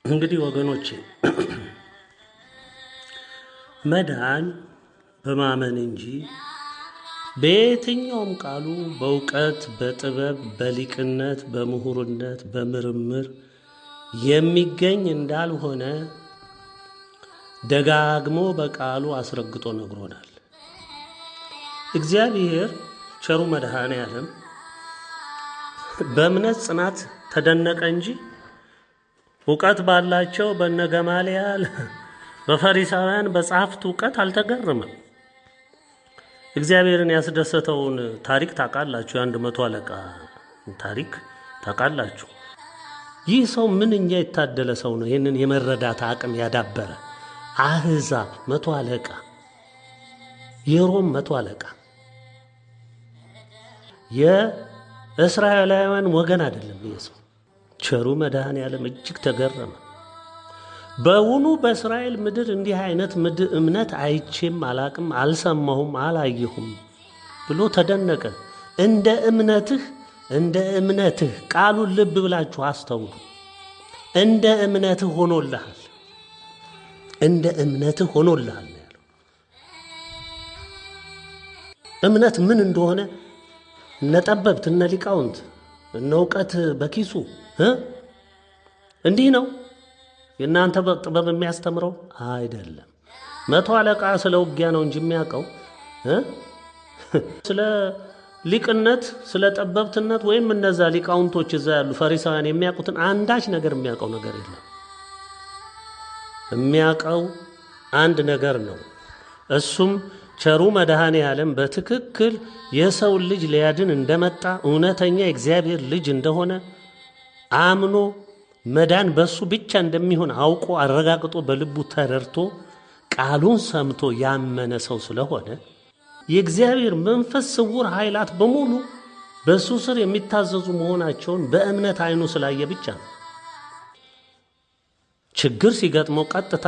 እንግዲህ ወገኖቼ መዳን በማመን እንጂ በየትኛውም ቃሉ በእውቀት በጥበብ በሊቅነት በምሁርነት በምርምር የሚገኝ እንዳልሆነ ደጋግሞ በቃሉ አስረግጦ ነግሮናል። እግዚአብሔር ቸሩ መድኃኔዓለም በእምነት ጽናት ተደነቀ እንጂ እውቀት ባላቸው በነገማልያል በፈሪሳውያን በጻፍት እውቀት አልተገረመም። እግዚአብሔርን ያስደሰተውን ታሪክ ታውቃላችሁ። የአንድ መቶ አለቃ ታሪክ ታውቃላችሁ። ይህ ሰው ምንኛ የታደለ ሰው ነው! ይህንን የመረዳት አቅም ያዳበረ አህዛብ መቶ አለቃ፣ የሮም መቶ አለቃ፣ የእስራኤላውያን ወገን አይደለም። ይህ ሰው ቸሩ መድኃኔዓለም እጅግ ተገረመ። በውኑ በእስራኤል ምድር እንዲህ አይነት እምነት አይቼም አላቅም፣ አልሰማሁም፣ አላየሁም ብሎ ተደነቀ። እንደ እምነትህ ቃሉን ልብ ብላችሁ አስተውሉ። እንደ እምነትህ ሆኖልሃል፣ እንደ እምነትህ ሆኖልሃል ያለው እምነት ምን እንደሆነ እነ ጠበብት እነ ሊቃውንት እነ እውቀት በኪሱ እንዲህ ነው የእናንተ ጥበብ የሚያስተምረው አይደለም። መቶ አለቃ ስለ ውጊያ ነው እንጂ የሚያውቀው ስለ ሊቅነት ስለ ጠበብትነት ወይም እነዛ ሊቃውንቶች እዛ ያሉ ፈሪሳውያን የሚያውቁትን አንዳች ነገር የሚያውቀው ነገር የለም። የሚያውቀው አንድ ነገር ነው። እሱም ቸሩ መድኃኔዓለም በትክክል የሰው ልጅ ሊያድን እንደመጣ እውነተኛ የእግዚአብሔር ልጅ እንደሆነ አምኖ መዳን በሱ ብቻ እንደሚሆን አውቆ አረጋግጦ በልቡ ተረድቶ ቃሉን ሰምቶ ያመነ ሰው ስለሆነ የእግዚአብሔር መንፈስ ስውር ኃይላት በሙሉ በሱ ስር የሚታዘዙ መሆናቸውን በእምነት አይኑ ስላየ ብቻ ነው። ችግር ሲገጥመው ቀጥታ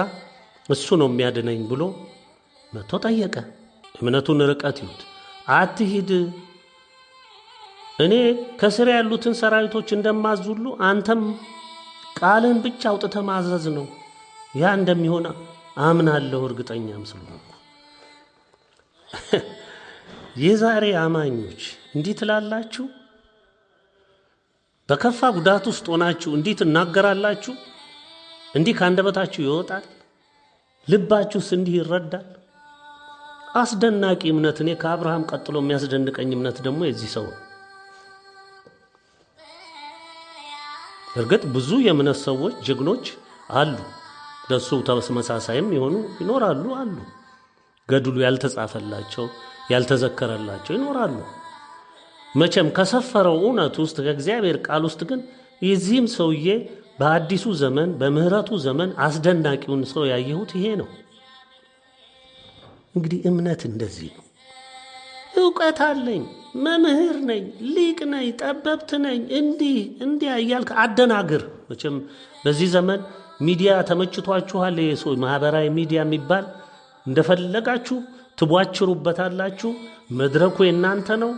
እሱ ነው የሚያድነኝ ብሎ መጥቶ ጠየቀ። እምነቱን ርቀት ይሁት አትሂድ፣ እኔ ከስር ያሉትን ሰራዊቶች እንደማዙሉ አንተም ቃልን ብቻ አውጥተህ ማዘዝ ነው። ያ እንደሚሆን አምናለሁ እርግጠኛም ስለሆንኩ። የዛሬ አማኞች እንዲህ ትላላችሁ? በከፋ ጉዳት ውስጥ ሆናችሁ እንዲህ ትናገራላችሁ? እንዲህ ከአንደበታችሁ ይወጣል? ልባችሁስ እንዲህ ይረዳል? አስደናቂ እምነት። እኔ ከአብርሃም ቀጥሎ የሚያስደንቀኝ እምነት ደግሞ የዚህ ሰው ነው። እርግጥ ብዙ የእምነት ሰዎች ጀግኖች አሉ፣ ደሱ ተመሳሳይም የሆኑ ይኖራሉ አሉ። ገድሉ ያልተጻፈላቸው ያልተዘከረላቸው ይኖራሉ። መቼም ከሰፈረው እውነት ውስጥ ከእግዚአብሔር ቃል ውስጥ ግን የዚህም ሰውዬ በአዲሱ ዘመን በምህረቱ ዘመን አስደናቂውን ሰው ያየሁት ይሄ ነው። እንግዲህ እምነት እንደዚህ ነው። እውቀት አለኝ፣ መምህር ነኝ፣ ሊቅ ነኝ፣ ጠበብት ነኝ፣ እንዲህ እያልክ አደናግር። መቼም በዚህ ዘመን ሚዲያ ተመችቷችኋል። የሰው ማህበራዊ ሚዲያ የሚባል እንደፈለጋችሁ ትቧችሩበታላችሁ። መድረኩ የእናንተ ነው።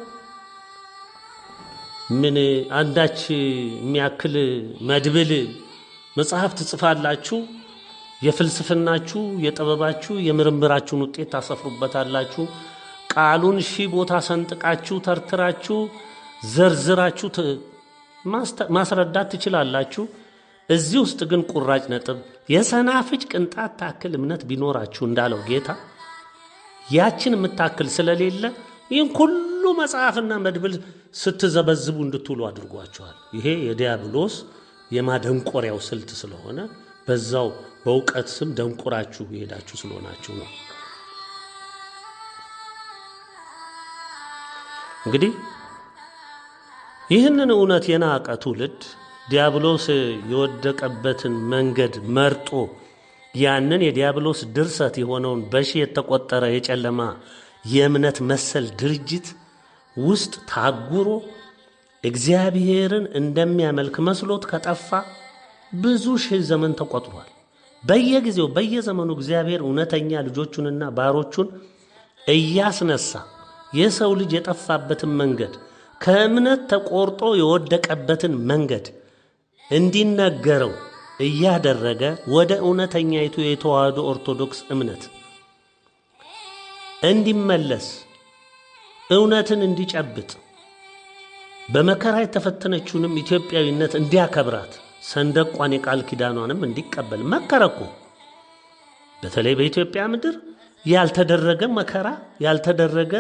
ምን አንዳች የሚያክል መድብል መጽሐፍ ትጽፋላችሁ። የፍልስፍናችሁ የጥበባችሁ የምርምራችሁን ውጤት ታሰፍሩበታላችሁ። ቃሉን ሺህ ቦታ ሰንጥቃችሁ ተርትራችሁ ዘርዝራችሁ ማስረዳት ትችላላችሁ። እዚህ ውስጥ ግን ቁራጭ ነጥብ የሰናፍጭ ቅንጣት ታክል እምነት ቢኖራችሁ እንዳለው ጌታ ያችን የምታክል ስለሌለ ይህን ሁሉ መጽሐፍና መድብል ስትዘበዝቡ እንድትውሉ አድርጓችኋል። ይሄ የዲያብሎስ የማደንቆሪያው ስልት ስለሆነ በዛው በእውቀት ስም ደንቆራችሁ ይሄዳችሁ ስለሆናችሁ ነው። እንግዲህ ይህንን እውነት የናቀ ትውልድ ዲያብሎስ የወደቀበትን መንገድ መርጦ ያንን የዲያብሎስ ድርሰት የሆነውን በሺህ የተቆጠረ የጨለማ የእምነት መሰል ድርጅት ውስጥ ታጉሮ እግዚአብሔርን እንደሚያመልክ መስሎት ከጠፋ ብዙ ሺህ ዘመን ተቆጥሯል። በየጊዜው በየዘመኑ እግዚአብሔር እውነተኛ ልጆቹንና ባሮቹን እያስነሳ የሰው ልጅ የጠፋበትን መንገድ ከእምነት ተቆርጦ የወደቀበትን መንገድ እንዲነገረው እያደረገ ወደ እውነተኛይቱ የተዋህዶ ኦርቶዶክስ እምነት እንዲመለስ እውነትን እንዲጨብጥ በመከራ የተፈተነችውንም ኢትዮጵያዊነት እንዲያከብራት ሰንደቋን የቃል ኪዳኗንም እንዲቀበል መከረኩ። በተለይ በኢትዮጵያ ምድር ያልተደረገ መከራ ያልተደረገ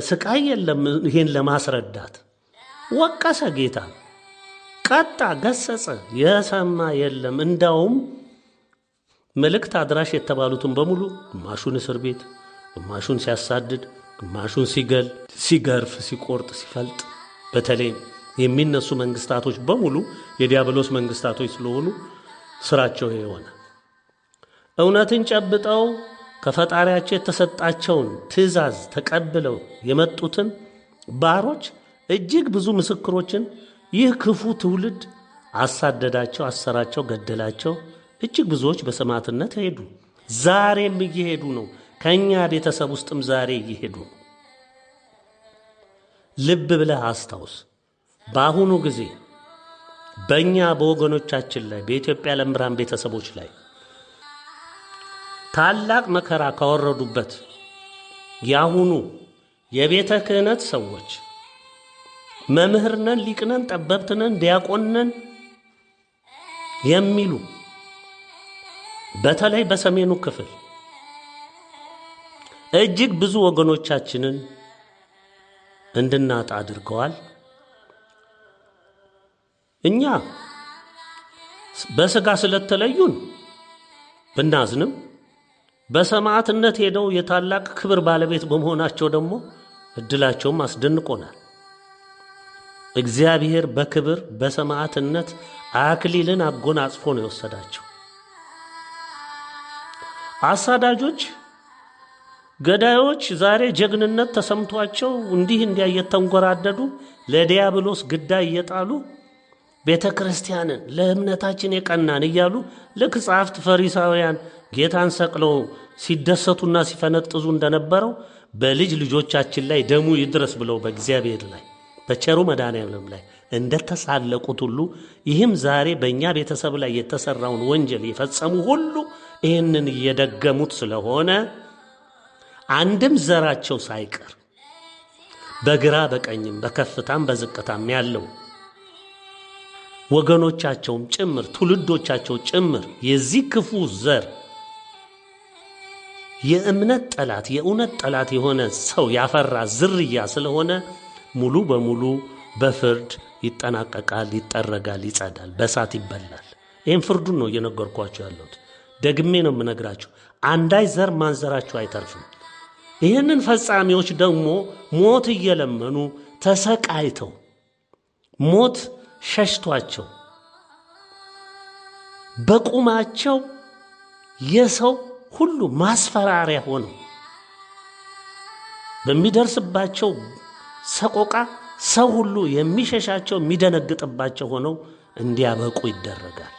ስቃይ የለም። ይሄን ለማስረዳት ወቀሰ ጌታ፣ ቀጣ፣ ገሰጸ። የሰማ የለም። እንዳውም መልእክት አድራሽ የተባሉትን በሙሉ ግማሹን እስር ቤት፣ ግማሹን ሲያሳድድ፣ ግማሹን ሲገል፣ ሲገርፍ፣ ሲቆርጥ፣ ሲፈልጥ በተለይ የሚነሱ መንግስታቶች በሙሉ የዲያብሎስ መንግስታቶች ስለሆኑ ስራቸው የሆነ እውነትን ጨብጠው ከፈጣሪያቸው የተሰጣቸውን ትእዛዝ ተቀብለው የመጡትን ባሮች እጅግ ብዙ ምስክሮችን ይህ ክፉ ትውልድ አሳደዳቸው፣ አሰራቸው፣ ገደላቸው። እጅግ ብዙዎች በሰማዕትነት ሄዱ። ዛሬም እየሄዱ ነው። ከኛ ቤተሰብ ውስጥም ዛሬ እየሄዱ ነው። ልብ ብለህ አስታውስ። በአሁኑ ጊዜ በእኛ በወገኖቻችን ላይ በኢትዮጵያ ዓለም ብርሃን ቤተሰቦች ላይ ታላቅ መከራ ካወረዱበት ያሁኑ የቤተ ክህነት ሰዎች መምህርነን፣ ሊቅነን፣ ጠበብትነን፣ ዲያቆንነን የሚሉ በተለይ በሰሜኑ ክፍል እጅግ ብዙ ወገኖቻችንን እንድናጣ አድርገዋል። እኛ በስጋ ስለተለዩን ብናዝንም በሰማዕትነት ሄደው የታላቅ ክብር ባለቤት በመሆናቸው ደግሞ እድላቸውም አስደንቆናል። እግዚአብሔር በክብር በሰማዕትነት አክሊልን አጎናጽፎ ነው የወሰዳቸው። አሳዳጆች፣ ገዳዮች ዛሬ ጀግንነት ተሰምቷቸው እንዲህ እንዲያ እየተንጎራደዱ ለዲያብሎስ ግዳይ እየጣሉ ቤተ ክርስቲያንን ለእምነታችን የቀናን እያሉ ልክ ጻፍት ፈሪሳውያን ጌታን ሰቅለው ሲደሰቱና ሲፈነጥዙ እንደነበረው በልጅ ልጆቻችን ላይ ደሙ ይድረስ ብለው በእግዚአብሔር ላይ በቸሩ መድኃኔዓለም ላይ እንደተሳለቁት ሁሉ ይህም ዛሬ በእኛ ቤተሰብ ላይ የተሰራውን ወንጀል የፈጸሙ ሁሉ ይህንን እየደገሙት ስለሆነ አንድም ዘራቸው ሳይቀር በግራ በቀኝም በከፍታም በዝቅታም ያለው ወገኖቻቸውም ጭምር ትውልዶቻቸው ጭምር የዚህ ክፉ ዘር የእምነት ጠላት የእውነት ጠላት የሆነ ሰው ያፈራ ዝርያ ስለሆነ ሙሉ በሙሉ በፍርድ ይጠናቀቃል፣ ይጠረጋል፣ ይጸዳል፣ በእሳት ይበላል። ይህም ፍርዱን ነው እየነገርኳቸው ያለሁት። ደግሜ ነው የምነግራቸው። አንዳይ ዘር ማንዘራቸው አይተርፍም። ይህንን ፈጻሚዎች ደግሞ ሞት እየለመኑ ተሰቃይተው ሞት ሸሽቷቸው በቁማቸው የሰው ሁሉ ማስፈራሪያ ሆነው በሚደርስባቸው ሰቆቃ ሰው ሁሉ የሚሸሻቸው የሚደነግጥባቸው ሆነው እንዲያበቁ ይደረጋል።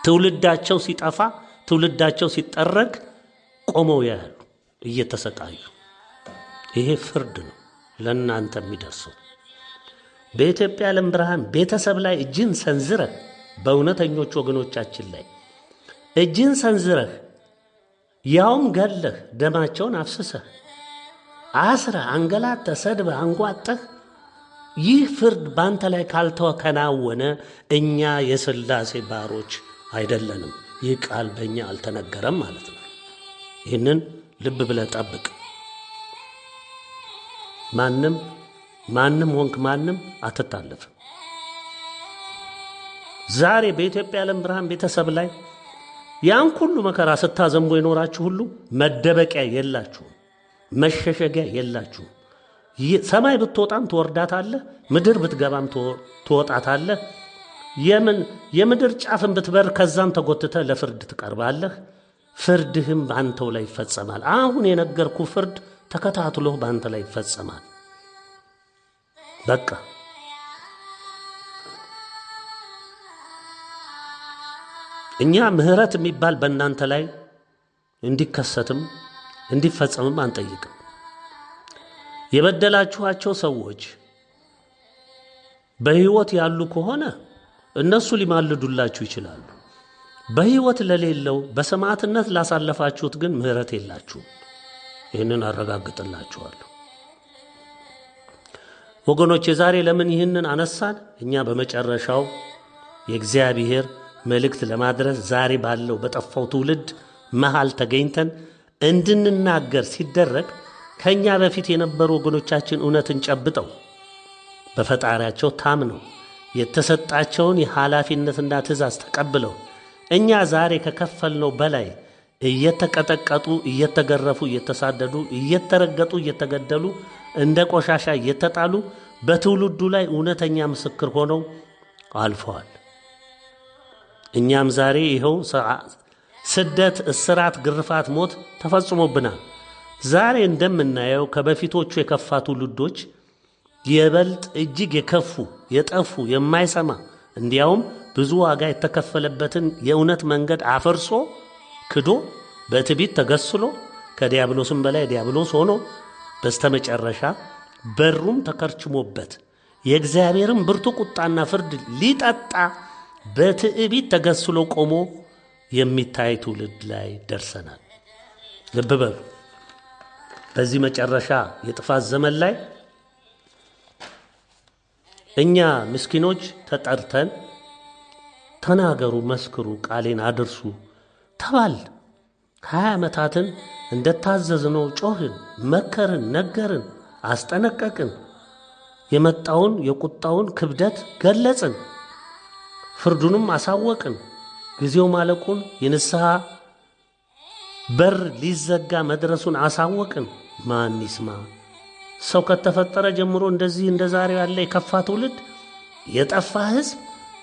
ትውልዳቸው ሲጠፋ ትውልዳቸው ሲጠረግ ቆመው ያያሉ እየተሰቃዩ። ይሄ ፍርድ ነው ለእናንተ የሚደርሰው። በኢትዮጵያ ዓለም ብርሃን ቤተሰብ ላይ እጅን ሰንዝረህ በእውነተኞች ወገኖቻችን ላይ እጅን ሰንዝረህ ያውም ገለህ ደማቸውን አፍስሰህ አስረህ አንገላተህ ሰድበህ አንጓጠህ ይህ ፍርድ ባንተ ላይ ካልተከናወነ እኛ የሥላሴ ባሮች አይደለንም። ይህ ቃል በእኛ አልተነገረም ማለት ነው። ይህንን ልብ ብለህ ጠብቅ። ማንም ወንክ ማንም አትታለፍም። ዛሬ በኢትዮጵያ ዓለም ብርሃን ቤተሰብ ላይ ያን ሁሉ መከራ ስታዘንቦ የኖራችሁ ሁሉ መደበቂያ የላችሁም፣ መሸሸጊያ የላችሁም። ሰማይ ብትወጣም ትወርዳታለህ፣ ምድር ብትገባም ትወጣታለህ። የምድር ጫፍን ብትበር ከዛም ተጎትተህ ለፍርድ ትቀርባለህ። ፍርድህም በአንተው ላይ ይፈጸማል። አሁን የነገርኩ ፍርድ ተከታትሎ በአንተ ላይ ይፈጸማል። በቃ እኛ ምህረት የሚባል በእናንተ ላይ እንዲከሰትም እንዲፈጸምም አንጠይቅም። የበደላችኋቸው ሰዎች በሕይወት ያሉ ከሆነ እነሱ ሊማልዱላችሁ ይችላሉ። በሕይወት ለሌለው በሰማዕትነት ላሳለፋችሁት ግን ምሕረት የላችሁም። ይህንን አረጋግጥላችኋለሁ። ወገኖቼ ዛሬ ለምን ይህንን አነሳን? እኛ በመጨረሻው የእግዚአብሔር መልእክት ለማድረስ ዛሬ ባለው በጠፋው ትውልድ መሃል ተገኝተን እንድንናገር ሲደረግ ከኛ በፊት የነበሩ ወገኖቻችን እውነትን ጨብጠው በፈጣሪያቸው ታምነው የተሰጣቸውን የኃላፊነትና ትእዛዝ ተቀብለው እኛ ዛሬ ከከፈልነው በላይ እየተቀጠቀጡ፣ እየተገረፉ፣ እየተሳደዱ፣ እየተረገጡ፣ እየተገደሉ፣ እንደ ቆሻሻ እየተጣሉ በትውልዱ ላይ እውነተኛ ምስክር ሆነው አልፈዋል። እኛም ዛሬ ይኸው ስደት፣ እስራት፣ ግርፋት፣ ሞት ተፈጽሞብናል። ዛሬ እንደምናየው ከበፊቶቹ የከፋ ትውልዶች የበልጥ እጅግ የከፉ የጠፉ የማይሰማ እንዲያውም ብዙ ዋጋ የተከፈለበትን የእውነት መንገድ አፈርሶ ክዶ በትዕቢት ተገስሎ ከዲያብሎስም በላይ ዲያብሎስ ሆኖ በስተመጨረሻ በሩም ተከርችሞበት የእግዚአብሔርን ብርቱ ቁጣና ፍርድ ሊጠጣ በትዕቢት ተገስሎ ቆሞ የሚታይ ትውልድ ላይ ደርሰናል። ልብ በሉ። በዚህ መጨረሻ የጥፋት ዘመን ላይ እኛ ምስኪኖች ተጠርተን ተናገሩ፣ መስክሩ፣ ቃሌን አድርሱ ተባል 20 ዓመታትን እንደታዘዝነው ጮህን፣ መከርን፣ ነገርን፣ አስጠነቀቅን። የመጣውን የቁጣውን ክብደት ገለጽን፣ ፍርዱንም አሳወቅን። ጊዜው ማለቁን የንስሐ በር ሊዘጋ መድረሱን አሳወቅን። ማን ይስማ? ሰው ከተፈጠረ ጀምሮ እንደዚህ እንደ ዛሬው ያለ የከፋ ትውልድ፣ የጠፋ ሕዝብ፣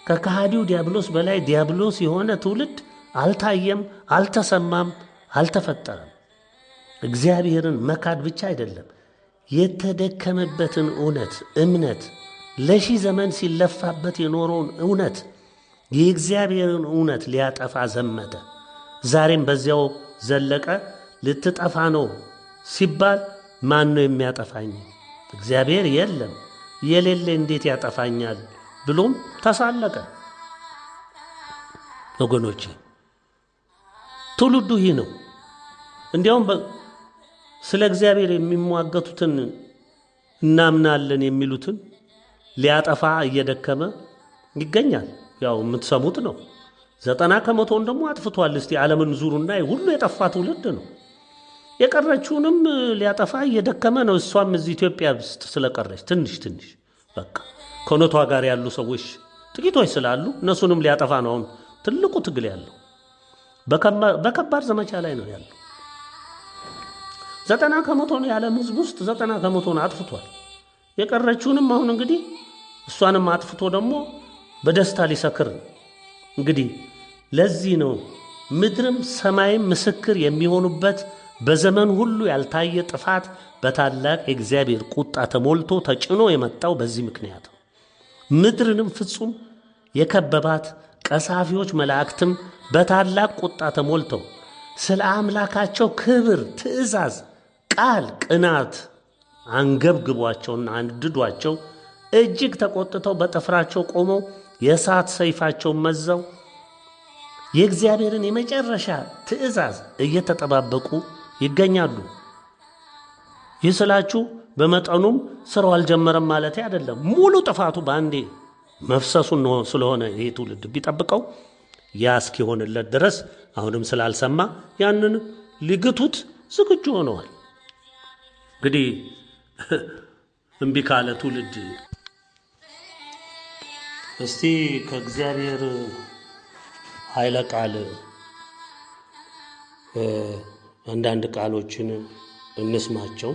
ከከሃዲው ዲያብሎስ በላይ ዲያብሎስ የሆነ ትውልድ አልታየም፣ አልተሰማም፣ አልተፈጠረም። እግዚአብሔርን መካድ ብቻ አይደለም፣ የተደከመበትን እምነት ለሺህ ዘመን ሲለፋበት የኖረውን እውነት የእግዚአብሔርን እውነት ሊያጠፋ ዘመተ። ዛሬም በዚያው ዘለቀ። ልትጠፋ ነው ሲባል ማን ነው የሚያጠፋኝ? እግዚአብሔር የለም፣ የሌለ እንዴት ያጠፋኛል ብሎም ተሳለቀ። ወገኖቼ ትውልዱ ይህ ነው። እንዲያውም ስለ እግዚአብሔር የሚሟገቱትን እናምናለን የሚሉትን ሊያጠፋ እየደከመ ይገኛል። ያው የምትሰሙት ነው። 90% ደግሞ አጥፍቷል። እስቲ ዓለምን ዙሩና ሁሉ የጠፋ ትውልድ ነው። የቀረችውንም ሊያጠፋ እየደከመ ነው። እሷም እዚህ ኢትዮጵያ ውስጥ ስለቀረች ትንሽ በቃ ከእውነቷ ጋር ያሉ ሰዎች ጥቂቶች ስላሉ እነሱንም ሊያጠፋ ነው አሁን ትልቁ ትግል ያለው። በከባድ ዘመቻ ላይ ነው ያለው። 90% ነው የዓለም ሕዝብ ውስጥ 90% አጥፍቷል። የቀረችውንም አሁን እንግዲህ እሷንም አጥፍቶ ደግሞ በደስታ ሊሰክር እንግዲህ ለዚህ ነው ምድርም ሰማይም ምስክር የሚሆኑበት በዘመን ሁሉ ያልታየ ጥፋት በታላቅ የእግዚአብሔር ቁጣ ተሞልቶ ተጭኖ የመጣው በዚህ ምክንያት ነው። ምድርንም ፍጹም የከበባት ቀሳፊዎች መላእክትም በታላቅ ቁጣ ተሞልተው ስለ አምላካቸው ክብር፣ ትእዛዝ፣ ቃል፣ ቅናት አንገብግቧቸውና አንድዷቸው እጅግ ተቆጥተው በጥፍራቸው ቆመው የእሳት ሰይፋቸውን መዘው የእግዚአብሔርን የመጨረሻ ትእዛዝ እየተጠባበቁ ይገኛሉ። ይህ ስላችሁ በመጠኑም ስራው አልጀመረም ማለት አይደለም። ሙሉ ጥፋቱ በአንዴ መፍሰሱን ስለሆነ ይህ ትውልድ ቢጠብቀው ያ እስኪሆንለት ድረስ አሁንም ስላልሰማ ያንን ሊግቱት ዝግጁ ሆነዋል። እንግዲህ እምቢ ካለ ትውልድ እስቲ ከእግዚአብሔር ኃይለ ቃል አንዳንድ ቃሎችን እንስማቸው።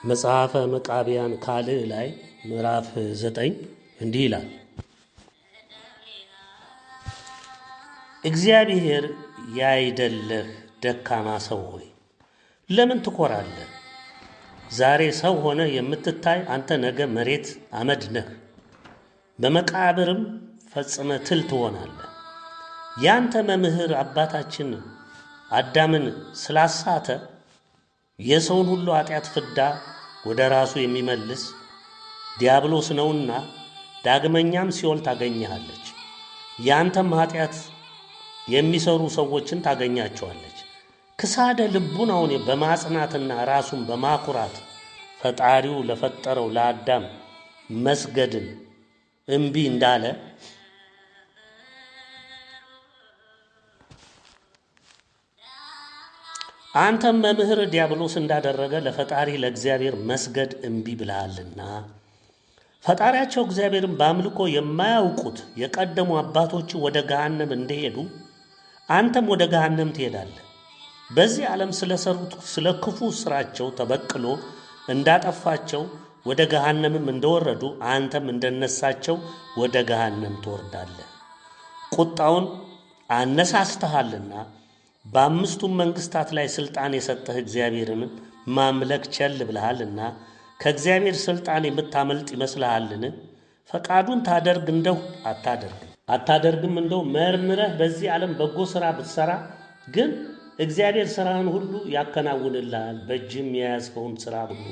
መጽሐፈ መቃብያን ካልዕ ላይ ምዕራፍ 9 እንዲህ ይላል። እግዚአብሔር ያይደለህ ደካማ ሰው ሆይ ለምን ትኮራለህ? ዛሬ ሰው ሆነ የምትታይ አንተ ነገ መሬት አመድ ነህ፣ በመቃብርም ፈጽመ ትል ትሆናለህ። ያንተ መምህር አባታችን አዳምን ስላሳተ የሰውን ሁሉ ኃጢአት ፍዳ ወደ ራሱ የሚመልስ ዲያብሎስ ነውና ዳግመኛም ሲኦል ታገኛለች። ያንተም ኃጢአት የሚሰሩ ሰዎችን ታገኛቸዋለች። ክሳደ ልቡናውን በማጽናትና ራሱን በማኩራት ፈጣሪው ለፈጠረው ለአዳም መስገድን እምቢ እንዳለ አንተም መምህር ዲያብሎስ እንዳደረገ ለፈጣሪ ለእግዚአብሔር መስገድ እምቢ ብለሃልና ፈጣሪያቸው እግዚአብሔርን በአምልኮ የማያውቁት የቀደሙ አባቶች ወደ ገሃነም እንደሄዱ አንተም ወደ ገሃነም ትሄዳለህ። በዚህ ዓለም ስለሰሩት ስለ ክፉ ስራቸው ተበቅሎ እንዳጠፋቸው ወደ ገሃነምም እንደወረዱ አንተም እንደነሳቸው ወደ ገሃነም ትወርዳለህ። ቁጣውን አነሳስተሃልና በአምስቱም መንግስታት ላይ ስልጣን የሰጠህ እግዚአብሔርን ማምለክ ቸል ብለሃልና ከእግዚአብሔር ስልጣን የምታመልጥ ይመስልሃልን? ፈቃዱን ታደርግ እንደው አታደርግም እንደው መርምረህ በዚህ ዓለም በጎ ሥራ ብትሠራ ግን እግዚአብሔር ሥራህን ሁሉ ያከናውንልሃል። በእጅም የያዝከውን ሥራ ሁሉ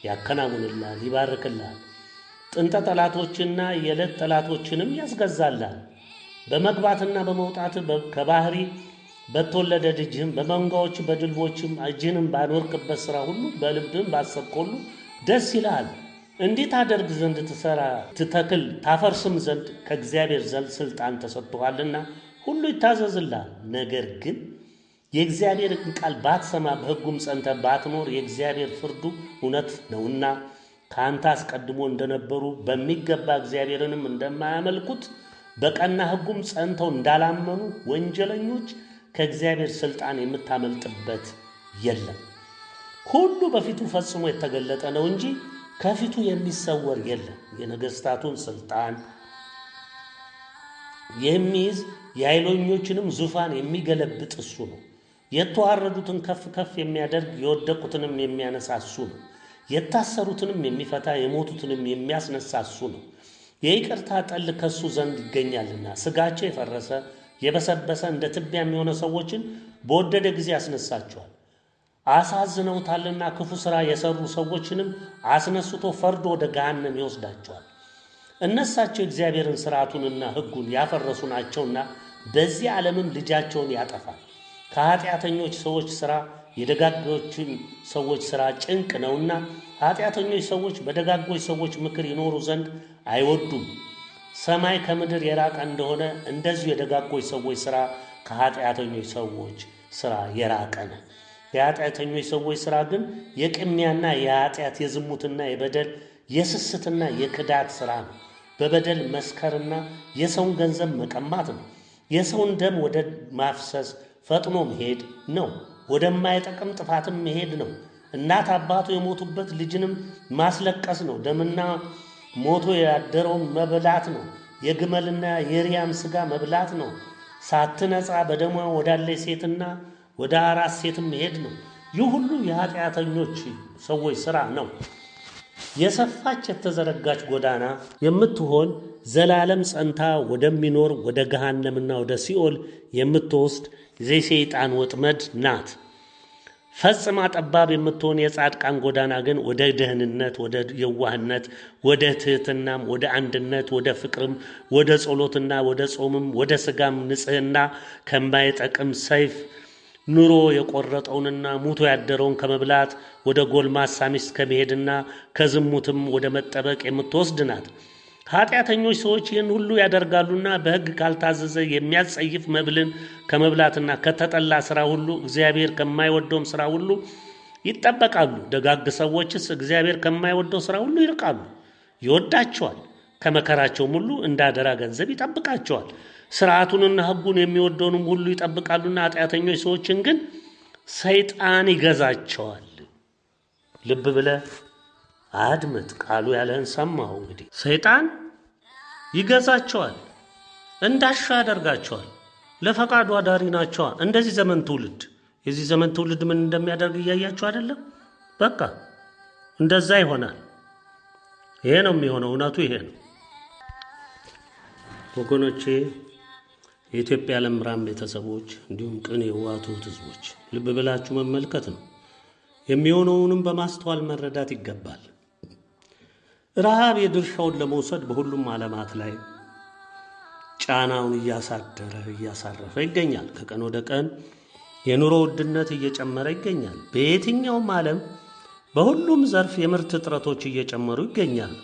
ያከናውንልሃል፣ ይባርክልሃል። ጥንተ ጠላቶችና የዕለት ጠላቶችንም ያስገዛልሃል። በመግባትና በመውጣት ከባህሪ በተወለደ ልጅህም በመንጋዎች በድልቦችም እጅህንም ባኖርክበት ሥራ ሁሉ በልብህም ባሰብከው ሁሉ ደስ ይልሃል። እንዲህ ታደርግ ዘንድ ትሠራ ትተክል ታፈርስም ዘንድ ከእግዚአብሔር ዘንድ ሥልጣን ተሰጥቶሃልና ሁሉ ይታዘዝልሃል። ነገር ግን የእግዚአብሔርን ቃል ባትሰማ በሕጉም ጸንተህ ባትኖር የእግዚአብሔር ፍርዱ እውነት ነውና ከአንተ አስቀድሞ እንደነበሩ በሚገባ እግዚአብሔርንም እንደማያመልኩት በቀና ሕጉም ጸንተው እንዳላመኑ ወንጀለኞች ከእግዚአብሔር ሥልጣን የምታመልጥበት የለም። ሁሉ በፊቱ ፈጽሞ የተገለጠ ነው እንጂ ከፊቱ የሚሰወር የለም። የነገሥታቱን ሥልጣን የሚይዝ የኃይለኞችንም ዙፋን የሚገለብጥ እሱ ነው። የተዋረዱትን ከፍ ከፍ የሚያደርግ የወደቁትንም የሚያነሳ እሱ ነው። የታሰሩትንም የሚፈታ የሞቱትንም የሚያስነሳ እሱ ነው። የይቅርታ ጠል ከሱ ዘንድ ይገኛልና ሥጋቸው የፈረሰ የበሰበሰ እንደ ትቢያ የሚሆነ ሰዎችን በወደደ ጊዜ ያስነሳቸዋል። አሳዝነውታልና ክፉ ሥራ የሰሩ ሰዎችንም አስነስቶ ፈርዶ ወደ ገሃነም ይወስዳቸዋል። እነሳቸው እግዚአብሔርን ሥርዓቱንና ሕጉን ያፈረሱ ናቸውና በዚህ ዓለምም ልጃቸውን ያጠፋል። ከኃጢአተኞች ሰዎች ሥራ የደጋጎችን ሰዎች ሥራ ጭንቅ ነውና ኃጢአተኞች ሰዎች በደጋጎች ሰዎች ምክር ይኖሩ ዘንድ አይወዱም። ሰማይ ከምድር የራቀ እንደሆነ እንደዚሁ የደጋጎች ሰዎች ሥራ ከኃጢአተኞች ሰዎች ሥራ የራቀ ነው። የኃጢአተኞች ሰዎች ሥራ ግን የቅሚያና የኃጢአት የዝሙትና የበደል የስስትና የክዳት ሥራ ነው። በበደል መስከርና የሰውን ገንዘብ መቀማት ነው። የሰውን ደም ወደ ማፍሰስ ፈጥኖ መሄድ ነው። ወደማይጠቅም ጥፋትም መሄድ ነው። እናት አባቱ የሞቱበት ልጅንም ማስለቀስ ነው። ደምና ሞቶ ያደረውን መብላት ነው። የግመልና የሪያም ሥጋ መብላት ነው። ሳትነጻ በደሟ ወዳለች ሴትና ወደ አራስ ሴትም መሄድ ነው። ይህ ሁሉ የኃጢአተኞች ሰዎች ሥራ ነው። የሰፋች የተዘረጋች ጎዳና የምትሆን ዘላለም ጸንታ ወደሚኖር ወደ ገሃነምና ወደ ሲኦል የምትወስድ የሰይጣን ወጥመድ ናት። ፈጽማ ጠባብ የምትሆን የጻድቃን ጎዳና ግን ወደ ደህንነት፣ ወደ የዋህነት፣ ወደ ትሕትናም፣ ወደ አንድነት፣ ወደ ፍቅርም፣ ወደ ጸሎትና ወደ ጾምም፣ ወደ ሥጋም ንጽሕና ከማይጠቅም ሰይፍ ኑሮ የቆረጠውንና ሙቶ ያደረውን ከመብላት ወደ ጎልማሳ ሚስት ከመሄድና ከዝሙትም ወደ መጠበቅ የምትወስድ ናት። ኃጢአተኞች ሰዎች ይህን ሁሉ ያደርጋሉና በሕግ ካልታዘዘ የሚያስጸይፍ መብልን ከመብላትና ከተጠላ ሥራ ሁሉ እግዚአብሔር ከማይወደውም ሥራ ሁሉ ይጠበቃሉ። ደጋግ ሰዎችስ እግዚአብሔር ከማይወደው ሥራ ሁሉ ይርቃሉ፣ ይወዳቸዋል። ከመከራቸውም ሁሉ እንደ አደራ ገንዘብ ይጠብቃቸዋል። ሥርዓቱንና ሕጉን የሚወደውንም ሁሉ ይጠብቃሉና ኃጢአተኞች ሰዎችን ግን ሰይጣን ይገዛቸዋል። ልብ ብለህ አድምጥ። ቃሉ ያለህን ሰማሁ። እንግዲህ ሰይጣን ይገዛቸዋል፣ እንዳሻ ያደርጋቸዋል። ለፈቃዱ አዳሪ ናቸዋ። እንደዚህ ዘመን ትውልድ የዚህ ዘመን ትውልድ ምን እንደሚያደርግ እያያችሁ አይደለም? በቃ እንደዛ ይሆናል። ይሄ ነው የሚሆነው። እውነቱ ይሄ ነው ወገኖቼ። የኢትዮጵያ ዓለም ብርሃን ቤተሰቦች እንዲሁም ቅን የዋቱ ሕዝቦች ልብ ብላችሁ መመልከት ነው። የሚሆነውንም በማስተዋል መረዳት ይገባል። ረሃብ የድርሻውን ለመውሰድ በሁሉም ዓለማት ላይ ጫናውን እያሳረፈ ይገኛል። ከቀን ወደ ቀን የኑሮ ውድነት እየጨመረ ይገኛል። በየትኛውም ዓለም በሁሉም ዘርፍ የምርት እጥረቶች እየጨመሩ ይገኛሉ።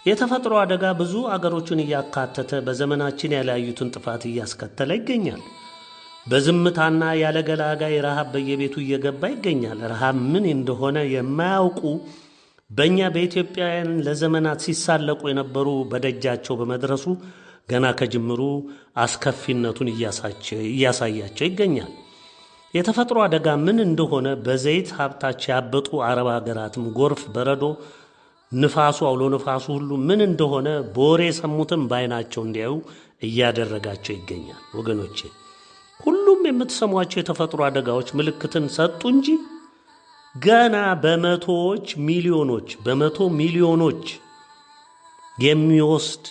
የተፈጥሮ አደጋ ብዙ አገሮችን እያካተተ በዘመናችን ያላዩትን ጥፋት እያስከተለ ይገኛል። በዝምታና ያለ ገላጋይ ረሃብ በየቤቱ እየገባ ይገኛል። ረሃብ ምን እንደሆነ የማያውቁ በእኛ በኢትዮጵያውያን ለዘመናት ሲሳለቁ የነበሩ በደጃቸው በመድረሱ ገና ከጅምሩ አስከፊነቱን እያሳያቸው ይገኛል። የተፈጥሮ አደጋ ምን እንደሆነ በዘይት ሀብታቸው ያበጡ አረብ ሀገራትም ጎርፍ፣ በረዶ፣ ንፋሱ፣ አውሎ ንፋሱ ሁሉ ምን እንደሆነ በወሬ የሰሙትም በዓይናቸው እንዲያዩ እያደረጋቸው ይገኛል። ወገኖቼ ሁሉም የምትሰሟቸው የተፈጥሮ አደጋዎች ምልክትን ሰጡ እንጂ ገና በመቶ ሚሊዮኖች የሚወስድ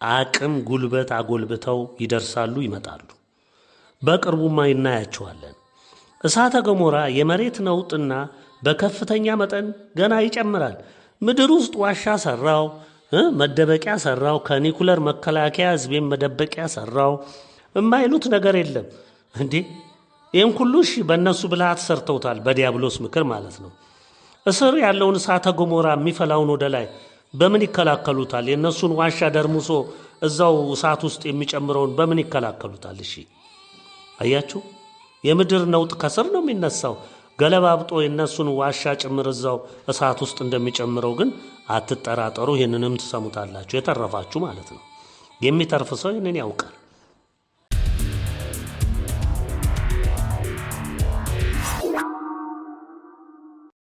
አቅም ጉልበት አጎልብተው ይደርሳሉ፣ ይመጣሉ። በቅርቡማ እናያቸዋለን። እሳተ ገሞራ የመሬት ነውጥና በከፍተኛ መጠን ገና ይጨምራል። ምድር ውስጥ ዋሻ ሰራው፣ መደበቂያ ሰራው፣ ከኒኩለር መከላከያ ህዝቤን መደበቂያ ሰራው የማይሉት ነገር የለም እንዴ! ይህም ሁሉ እሺ በእነሱ ብልሃት ሰርተውታል፣ በዲያብሎስ ምክር ማለት ነው። እስር ያለውን እሳተ ገሞራ የሚፈላውን ወደ ላይ በምን ይከላከሉታል? የእነሱን ዋሻ ደርሙሶ እዛው እሳት ውስጥ የሚጨምረውን በምን ይከላከሉታል? እሺ አያችሁ፣ የምድር ነውጥ ከስር ነው የሚነሳው። ገለባብጦ የእነሱን ዋሻ ጭምር እዛው እሳት ውስጥ እንደሚጨምረው ግን አትጠራጠሩ። ይህንንም ትሰሙታላችሁ፣ የተረፋችሁ ማለት ነው። የሚተርፍ ሰው ይህንን ያውቃል።